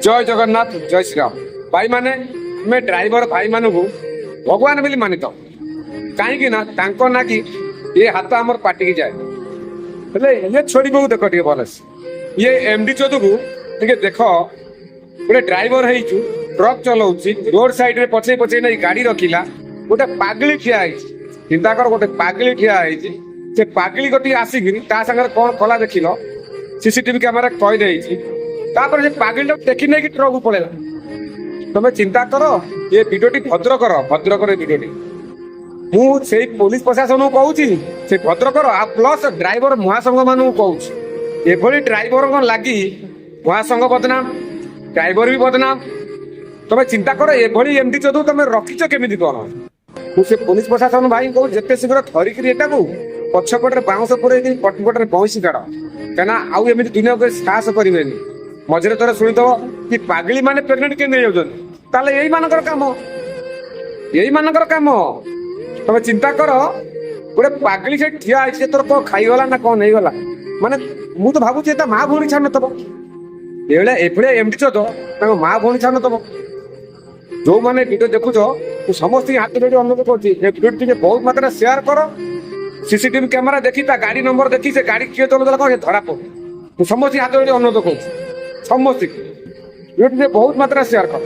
जय जगन्नाथ जय श्रीराम भाई माने मैं ड्राइवर भाई मान को भगवान बोली मानि कहीं ना कि ये हाथ आमर पार्टी की जाए हेले ये छोड़ी को देख टे भल ये एमडी चौधु को देख गोटे ड्राइवर है ट्रक चलाऊ रोड साइड रे पचे पचे नहीं गाड़ी रखिला गोटे पागली ठिया चिंता कर गोटे पागली ठिया से पागली गोटे आसिक सागर कौन कला देख सीसीटीवी कैमेरा कहीदे तापर से पागल देखी नहीं कि ट्रक पड़ेगा तुम चिंता कर ये भिडियोटी भद्रकर भिडियोटी मुझे पुलिस प्रशासन को कहूँ से भद्रकर आ प्लस ड्राइवर महासंघ मान कहूँ एभली ड्राइवर लगी महासंघ बदनाम ड्राइवर भी बदनाम तुम चिंता कर एभली एमडी चौधरी तुम रखीच केमी कौन मुझे पुलिस प्रशासन भाई कहूँ जिते शीघ्र धरिकी पछपटे बाउंश पुरे पटपटे बंशी काढ़ कहीं आउ एमती दुनिया को साहस करें मझे थोड़े शुणी कि पागली माने प्रेगनेंट के नहीं जाते यही मानकर काम तुम चिंता कर गोटे पागली से ठिया है तोर कौन खाईगला ना कौन नहीं गला माने मु तो भावुँ माँ भौणी छाड़ नब ये एमडी चौधरी माँ भौणी छाड़ नब जो मैंने भिडियो देखुच समस्त हाथ जोड़ी अनुरोध कर बहुत मात्रा शेयर कर सीसीटीवी कैमेरा देखी गाड़ी नंबर देखी से गाड़ी किए चलता कौन धरा पड़ समस्त हाथ जोड़ी अनुरोध कर समस्त बहुत मात्रा शेयर कर।